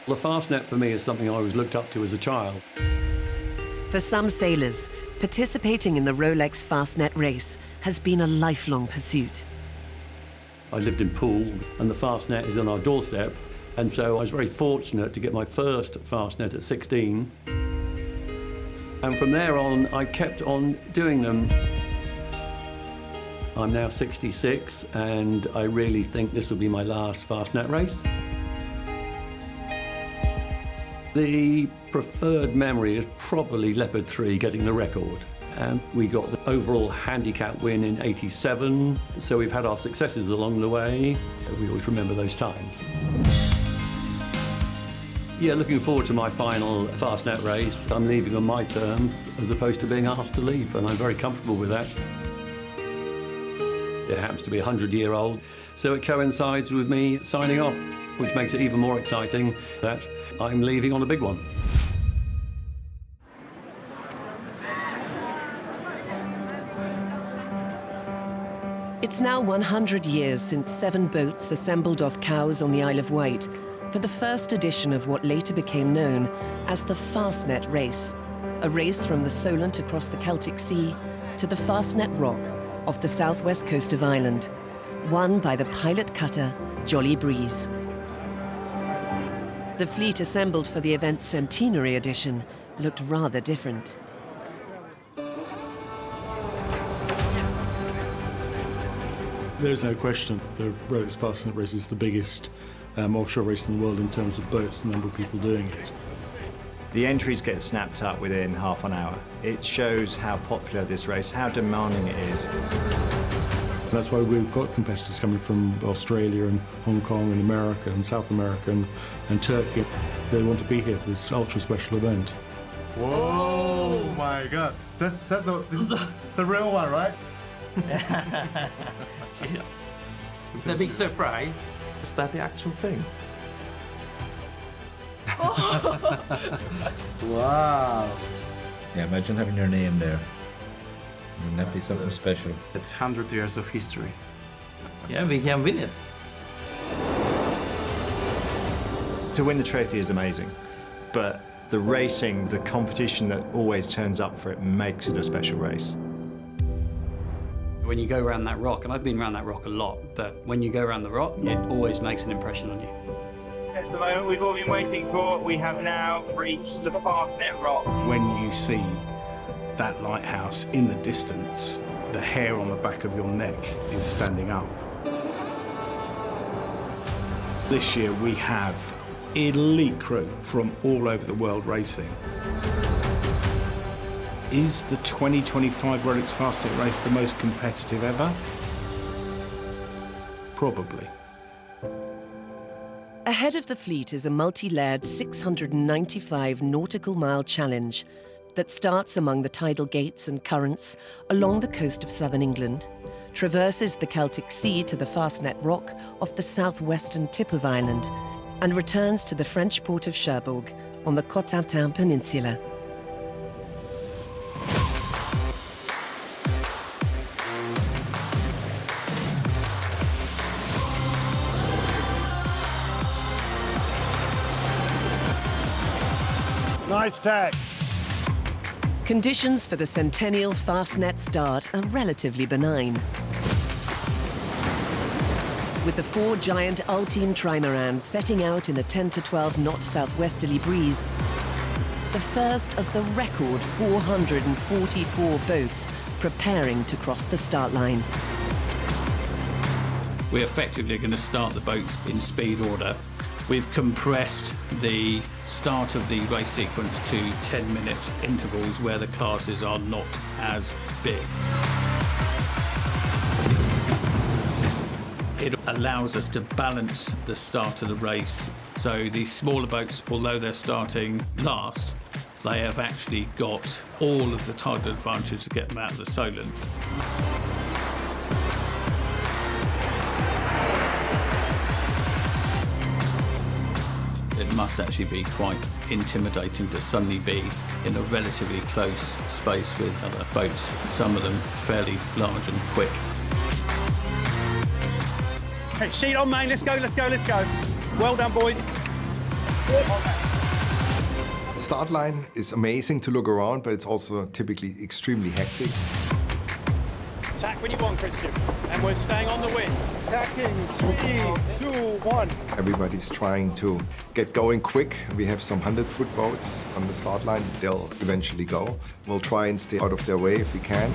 The Fastnet for me is something I always looked up to as a child. For some sailors, participating in the Rolex Fastnet Race has been a lifelong pursuit. I lived in Poole, and the Fastnet is on our doorstep, and so I was very fortunate to get my first Fastnet at 16. And from there on, I kept on doing them. I'm now 66, and I really think this will be my last Fastnet race. The preferred memory is probably Leopard 3 getting the record. And we got the overall handicap win in '87, so we've had our successes along the way. We always remember those times. Yeah, looking forward to my final Fastnet race. I'm leaving on my terms as opposed to being asked to leave, and I'm very comfortable with that. It happens to be 100-year-old, so it coincides with me signing off, which makes it even more exciting that I'm leaving on a big one. It's now 100 years since 7 boats assembled off Cowes on the Isle of Wight for the first edition of what later became known as the Fastnet Race, a race from the Solent across the Celtic Sea to the Fastnet Rock off the southwest coast of Ireland, won by the pilot cutter Jolly Breeze. The fleet assembled for the event's Centenary edition looked rather different. There's no question the Rolex Fastnet Race is the biggest offshore race in the world in terms of boats and the number of people doing it. The entries get snapped up within half an hour. It shows how popular this race, how demanding it is. So that's why we've got competitors coming from Australia and Hong Kong and America and South America and Turkey. They want to be here for this ultra special event. Whoa, my God. That's the real one, right? Cheers. It's a big surprise. Is that the actual thing? Wow. Yeah, imagine having your name there. Wouldn't that be something special? It's 100 years of history. Yeah, we can win it. To win the trophy is amazing, but the racing, the competition that always turns up for it makes it a special race. When you go around that rock, and I've been around that rock a lot, but when you go around the rock, it always makes an impression on you. That's the moment we've all been waiting for. We have now reached the Fastnet Rock. When you see that lighthouse in the distance, the hair on the back of your neck is standing up. This year we have elite crew from all over the world racing. Is the 2025 Rolex Fastnet Race the most competitive ever? Probably. Ahead of the fleet is a multi-layered 695 nautical mile challenge that starts among the tidal gates and currents along the coast of southern England, traverses the Celtic Sea to the Fastnet Rock off the southwestern tip of Ireland, and returns to the French port of Cherbourg on the Cotentin Peninsula. Nice tag. Conditions for the Centennial Fastnet start are relatively benign. With the 4 giant Ultime trimarans setting out in a 10 to 12 knot southwesterly breeze, the first of the record 444 boats preparing to cross the start line. We're effectively going to start the boats in speed order. We've compressed the start of the race sequence to 10-minute intervals where the classes are not as big. It allows us to balance the start of the race. So these smaller boats, although they're starting last, they have actually got all of the tidal advantage to get them out of the Solent. It must actually be quite intimidating to suddenly be in a relatively close space with other boats, some of them fairly large and quick. Okay, sheet on main, let's go, let's go, let's go. Well done, boys. Start line is amazing to look around, but it's also typically extremely hectic. Attack when you want, Christian. And we're staying on the wind. Attacking, 3, 2, 1. Everybody's trying to get going quick. We have some 100-foot boats on the start line. They'll eventually go. We'll try and stay out of their way if we can.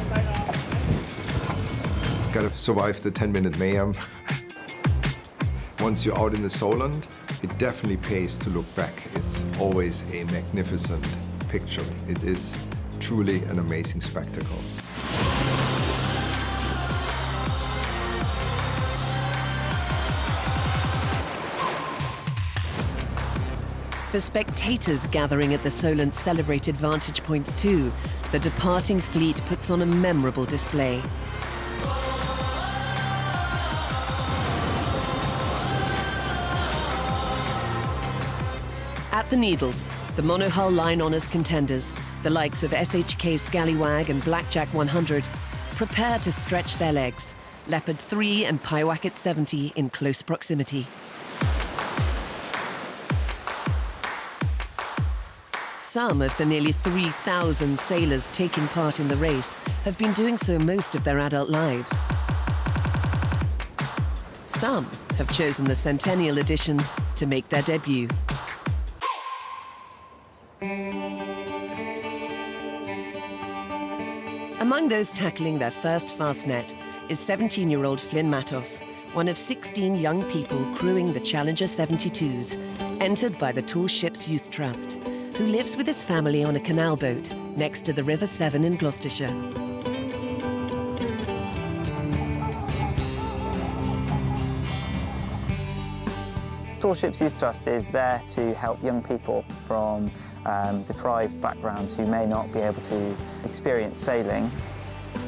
Got to survive the 10-minute mayhem. Once you're out in the Solent, it definitely pays to look back. It's always a magnificent picture. It is truly an amazing spectacle. For spectators gathering at the Solent's celebrated vantage points too, the departing fleet puts on a memorable display. At the Needles, the monohull line honours contenders, the likes of SHK Scallywag and Blackjack 100, prepare to stretch their legs, Leopard 3 and Pyewacket 70 in close proximity. Some of the nearly 3,000 sailors taking part in the race have been doing so most of their adult lives. Some have chosen the Centennial edition to make their debut. Among those tackling their first Fastnet is 17-year-old Flynn Matos, one of 16 young people crewing the Challenger 72s, entered by the Tall Ships Youth Trust, who lives with his family on a canal boat next to the River Severn in Gloucestershire. Tall Ships Youth Trust is there to help young people from deprived backgrounds who may not be able to experience sailing.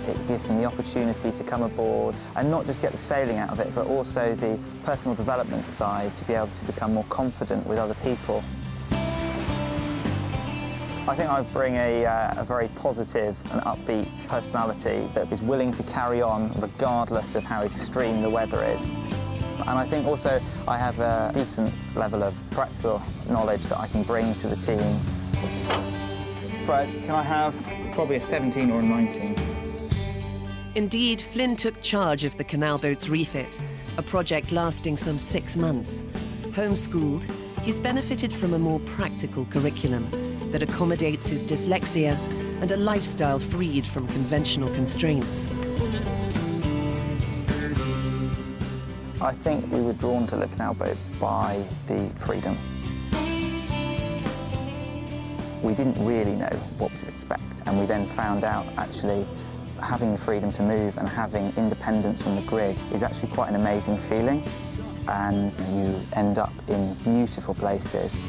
It gives them the opportunity to come aboard and not just get the sailing out of it, but also the personal development side, to be able to become more confident with other people. I think I bring a very positive and upbeat personality that is willing to carry on regardless of how extreme the weather is. And I think also I have a decent level of practical knowledge that I can bring to the team. Fred, can I have probably a 17 or a 19? Indeed, Flynn took charge of the canal boat's refit, a project lasting some 6 months. Homeschooled, he's benefited from a more practical curriculum that accommodates his dyslexia and a lifestyle freed from conventional constraints. I think we were drawn to the canal boat by the freedom. We didn't really know what to expect, and we then found out actually having the freedom to move and having independence from the grid is actually quite an amazing feeling, and you end up in beautiful places.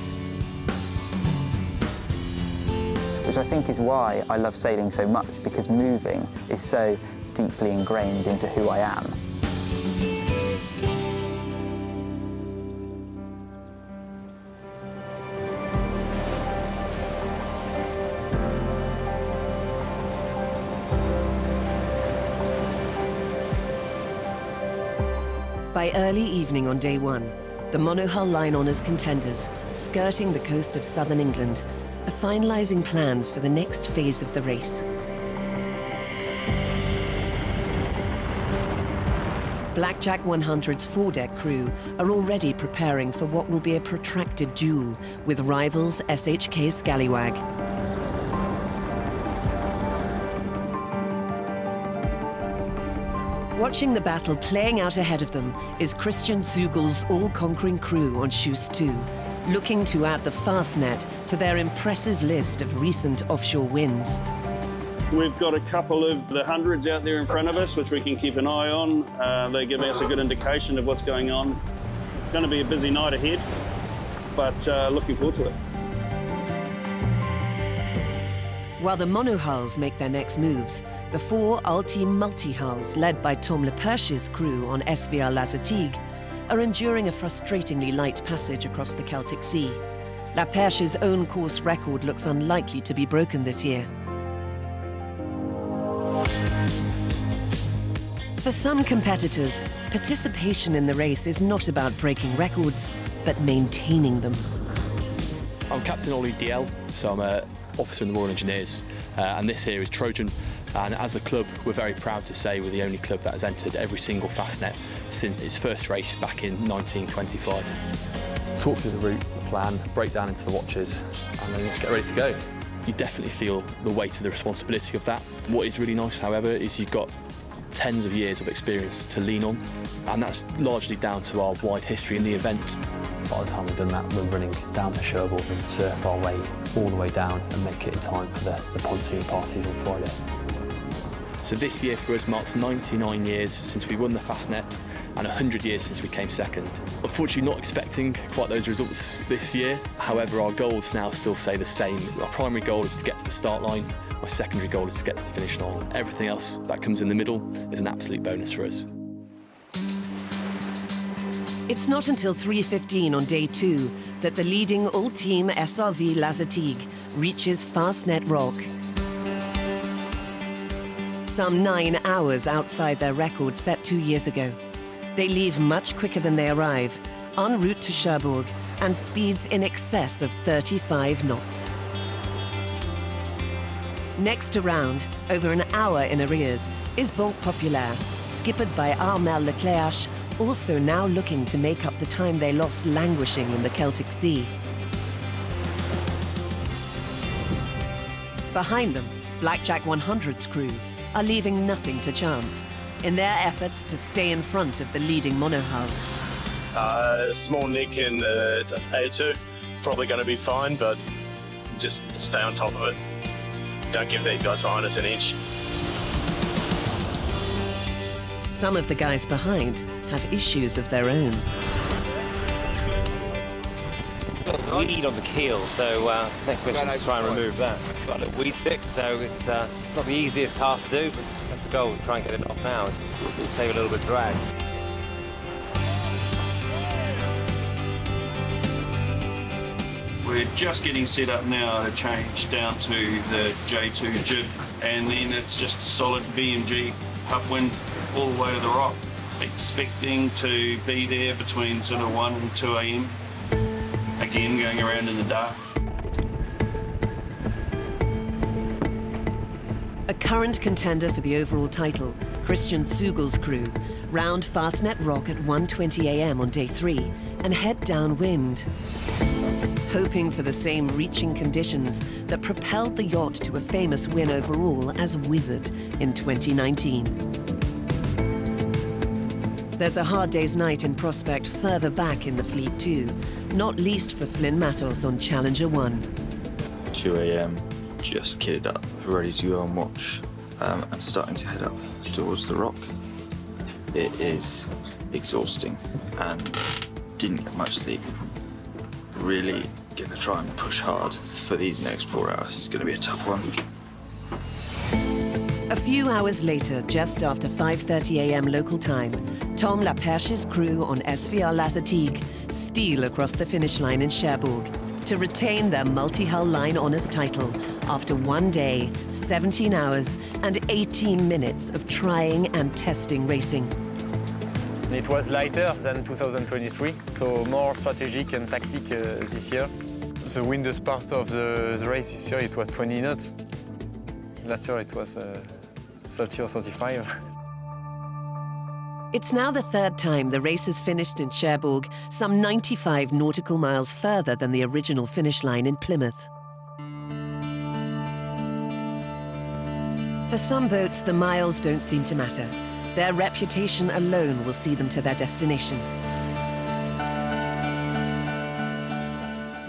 Which I think is why I love sailing so much, because moving is so deeply ingrained into who I am. By early evening on day one, the monohull line honours contenders, skirting the coast of southern England, are finalising plans for the next phase of the race. Blackjack 100's foredeck crew are already preparing for what will be a protracted duel with rivals SHK Scallywag. Watching the battle playing out ahead of them is Christian Zugel's all-conquering crew on Shoes 2, looking to add the Fastnet to their impressive list of recent offshore wins. We've got a couple of the hundreds out there in front of us, which we can keep an eye on. They're giving us a good indication of what's going on. It's going to be a busy night ahead, but looking forward to it. While the monohulls make their next moves, the 4 Ulti multi-hulls, led by Tom Leperche's crew on SVR Lazartigue, are enduring a frustratingly light passage across the Celtic Sea. Leperche's own course record looks unlikely to be broken this year. For some competitors, participation in the race is not about breaking records, but maintaining them. I'm Captain Ollie DL, so I'm an officer in the Royal Engineers, and this here is Trojan. And as a club, we're very proud to say we're the only club that has entered every single Fastnet since its first race back in 1925. Talk through the route, the plan, break down into the watches, and then get ready to go. You definitely feel the weight of the responsibility of that. What is really nice, however, is you've got tens of years of experience to lean on, and that's largely down to our wide history in the event. By the time we've done that, we're running down to Cherbourg and surf our way all the way down and make it in time for the pontoon parties on Friday. So this year for us marks 99 years since we won the Fastnet and 100 years since we came second. Unfortunately not expecting quite those results this year, however our goals now still stay the same. Our primary goal is to get to the start line, my secondary goal is to get to the finish line. Everything else that comes in the middle is an absolute bonus for us. It's not until 3:15 on day 2 that the leading all-team SRV La Zatig reaches Fastnet Rock. Some 9 hours outside their record set 2 years ago. They leave much quicker than they arrive, en route to Cherbourg, and speeds in excess of 35 knots. Next around, over an hour in arrears, is Banque Populaire, skippered by Armel Leclerc, also now looking to make up the time they lost languishing in the Celtic Sea. Behind them, Blackjack 100's crew are leaving nothing to chance in their efforts to stay in front of the leading monohulls. Small nick in A2, probably going to be fine, but just stay on top of it. Don't give these guys behind us an inch. Some of the guys behind have issues of their own. Weed on the keel, so next mission is to try and remove that. Got a weed stick, so it's not the easiest task to do, but that's the goal. Try and get it off now, save a little bit of drag. We're just getting set up now to change down to the J2 jib, and then it's just solid BMG upwind all the way to the rock. Expecting to be there between sort of 1 and 2 a.m. Again, going around in the dark. A current contender for the overall title, Christian Zugel's crew, round Fastnet Rock at 1:20 a.m. on day 3 and head downwind, hoping for the same reaching conditions that propelled the yacht to a famous win overall as Wizard in 2019. There's a hard day's night in prospect further back in the fleet too, not least for Flynn Matos on Challenger 1. 2 a.m, just kitted up, ready to go on watch, and starting to head up towards the rock. It is exhausting and didn't get much sleep. Really gonna try and push hard for these next 4 hours. It's gonna be a tough one. A few hours later, just after 5:30 a.m. local time, Tom Laperche's crew on SVR La Zatig steal across the finish line in Cherbourg to retain their multi-hull line honours title after 1 day, 17 hours and 18 minutes of trying and testing racing. It was lighter than 2023, so more strategic and tactic this year. The windest part of the race this year, it was 20 knots. Last year it was 30 or 35. It's now the 3rd time the race has finished in Cherbourg, some 95 nautical miles further than the original finish line in Plymouth. For some boats, the miles don't seem to matter. Their reputation alone will see them to their destination.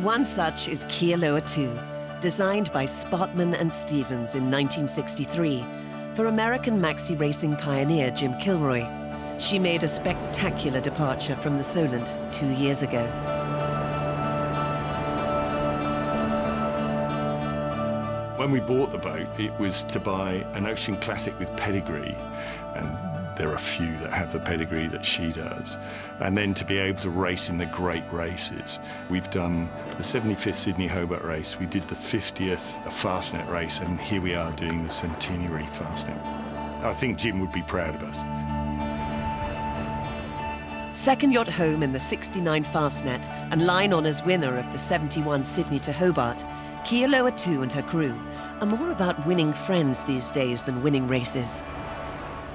One such is Kealoha 2, designed by Spotman and Stevens in 1963 for American maxi racing pioneer Jim Kilroy. She made a spectacular departure from the Solent 2 years ago. When we bought the boat, it was to buy an Ocean Classic with pedigree, and there are a few that have the pedigree that she does, and then to be able to race in the great races. We've done the 75th Sydney Hobart race, we did the 50th Fastnet race, and here we are doing the Centenary Fastnet. I think Jim would be proud of us. Second yacht home in the 69 Fastnet and line honours winner of the 71 Sydney to Hobart, Kealoha 2 and her crew are more about winning friends these days than winning races.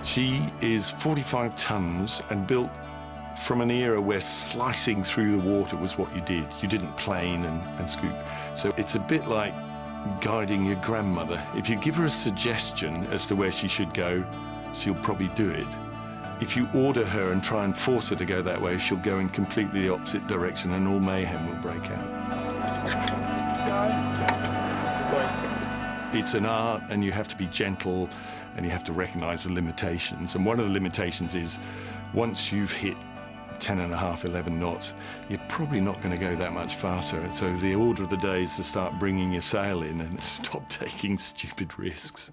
She is 45 tons and built from an era where slicing through the water was what you did. You didn't plane and scoop. So it's a bit like guiding your grandmother. If you give her a suggestion as to where she should go, she'll probably do it. If you order her and try and force her to go that way, she'll go in completely the opposite direction and all mayhem will break out. It's an art and you have to be gentle and you have to recognize the limitations. And one of the limitations is once you've hit 10.5, 11 knots, you're probably not going to go that much faster. So the order of the day is to start bringing your sail in and stop taking stupid risks.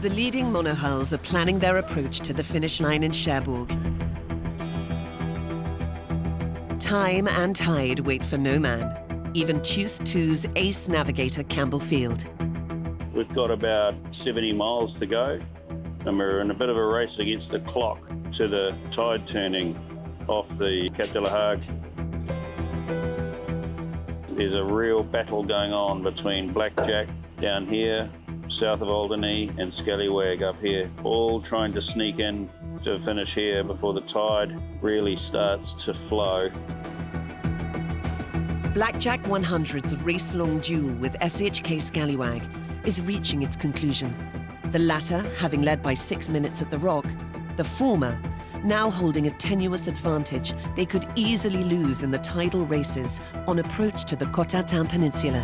The leading monohulls are planning their approach to the finish line in Cherbourg. Time and tide wait for no man, even Tuse 2's ace navigator Campbell Field. We've got about 70 miles to go, and we're in a bit of a race against the clock to the tide turning off the Cap de la Hague. There's a real battle going on between Blackjack down here, south of Alderney, and Scallywag up here, all trying to sneak in to finish here before the tide really starts to flow. Blackjack 100's race-long duel with SHK Scallywag is reaching its conclusion. The latter having led by 6 minutes at the Rock, the former now holding a tenuous advantage they could easily lose in the tidal races on approach to the Cotentin Peninsula.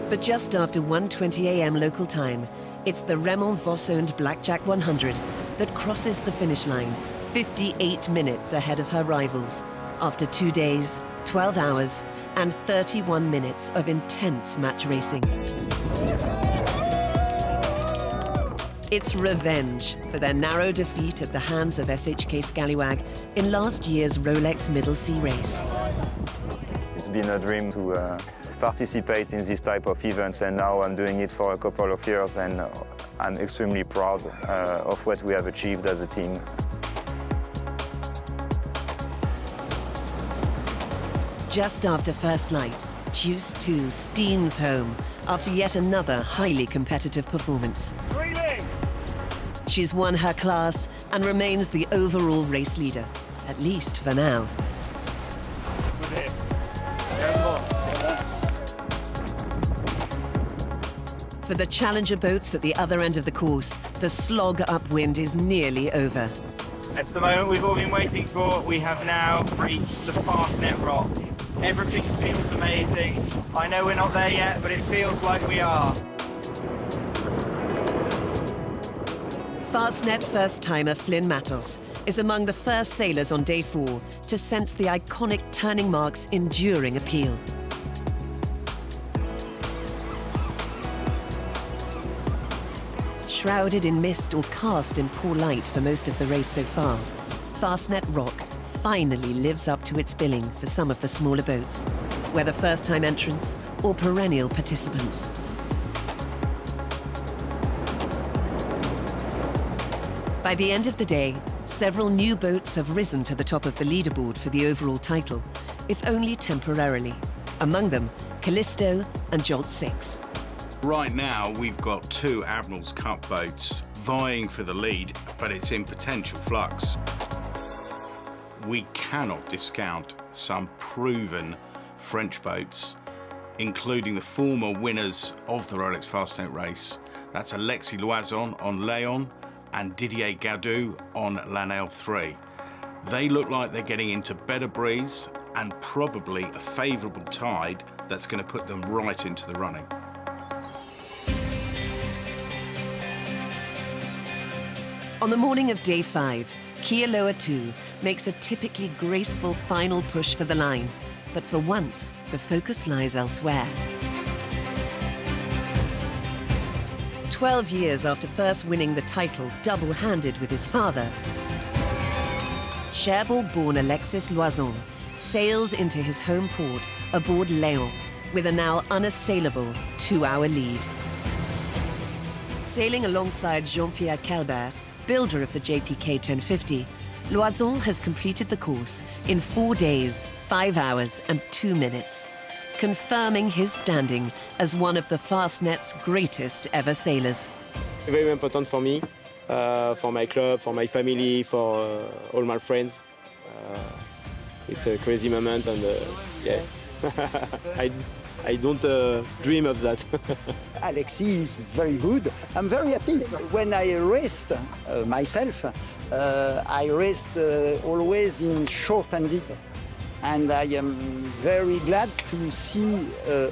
But just after 1:20 a.m. local time, it's the Raymond Voss-owned Blackjack 100 that crosses the finish line 58 minutes ahead of her rivals, after 2 days, 12 hours, and 31 minutes of intense match racing. It's revenge for their narrow defeat at the hands of SHK Scallywag in last year's Rolex Middle Sea race. It's been a dream to participate in this type of events, and now I'm doing it for a couple of years, and I'm extremely proud of what we have achieved as a team. Just after first light, Tuse 2 steams home after yet another highly competitive performance. She's won her class and remains the overall race leader, at least for now. For the challenger boats at the other end of the course, the slog upwind is nearly over. It's the moment we've all been waiting for. We have now reached the Fastnet Rock. Everything feels amazing. I know we're not there yet, but it feels like we are. Fastnet first-timer Flynn Matos is among the first sailors on day 4 to sense the iconic turning mark's enduring appeal. Shrouded in mist or cast in poor light for most of the race so far, Fastnet Rock finally lives up to its billing for some of the smaller boats, whether first-time entrants or perennial participants. By the end of the day, several new boats have risen to the top of the leaderboard for the overall title, if only temporarily. Among them, Callisto and Jolt 6. Right now, we've got 2 Admiral's Cup boats vying for the lead, but it's in potential flux. We cannot discount some proven French boats, including the former winners of the Rolex Fastnet Race. That's Alexis Loison on Léon and Didier Gaudu on Lanelle 3. They look like they're getting into better breeze and probably a favourable tide that's going to put them right into the running. On the morning of day 5, Kealoha 2 makes a typically graceful final push for the line, but for once, the focus lies elsewhere. 12 years after first winning the title double-handed with his father, Cherbourg-born Alexis Loison sails into his home port aboard Léon with a now unassailable 2-hour lead. Sailing alongside Jean-Pierre Calbert, builder of the JPK 1050, Loison has completed the course in 4 days, 5 hours and 2 minutes, confirming his standing as one of the Fastnet's greatest ever sailors. Very important for me, for my club, for my family, for all my friends. It's a crazy moment, and yeah, I don't dream of that. Alexis is very good. I'm very happy. When I raced myself, I raced always in short-handed. And I am very glad to see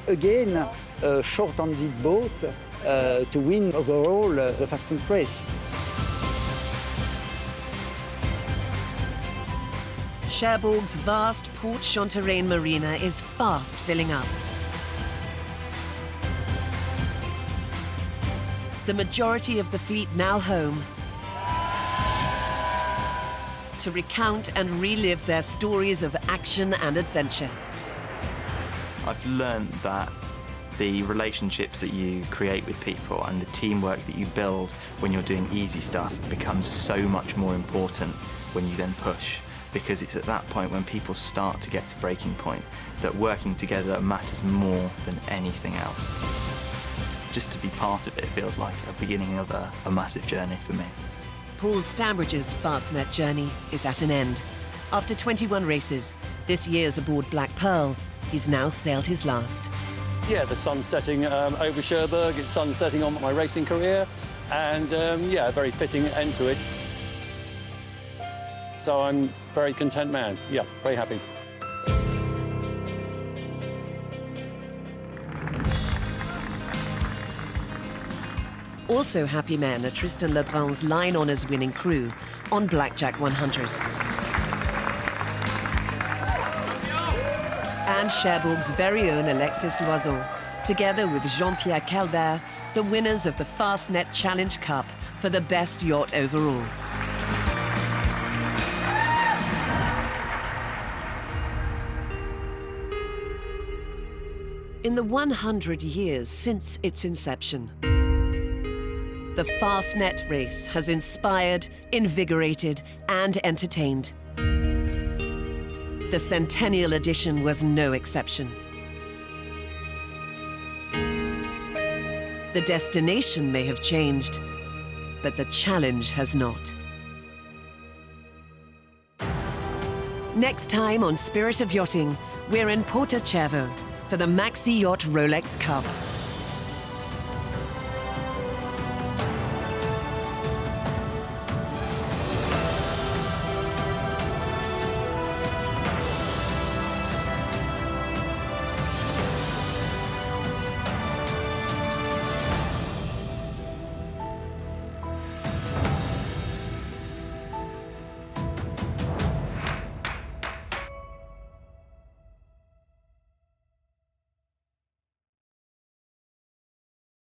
again a short-handed boat to win overall the Fastnet Race. Cherbourg's vast Port Chantereine marina is fast filling up. The majority of the fleet now home to recount and relive their stories of action and adventure. I've learned that the relationships that you create with people and the teamwork that you build when you're doing easy stuff becomes so much more important when you then push, because it's at that point when people start to get to breaking point that working together matters more than anything else. Just to be part of it feels like a beginning of a massive journey for me. Paul Stambridge's Fastnet journey is at an end. After 21 races, this year's aboard Black Pearl, he's now sailed his last. Yeah, the sun's setting over Cherbourg, it's sun setting on my racing career, and yeah, a very fitting end to it. So I'm a very content man. Yeah, very happy. Also happy men are Tristan Lebrun's line honours winning crew on Blackjack 100. And Cherbourg's very own Alexis Loison, together with Jean-Pierre Calbert, the winners of the Fastnet Challenge Cup for the best yacht overall. In the 100 years since its inception, the Fastnet Race has inspired, invigorated, and entertained. The Centennial edition was no exception. The destination may have changed, but the challenge has not. Next time on Spirit of Yachting, we're in Porto Cervo for the Maxi Yacht Rolex Cup.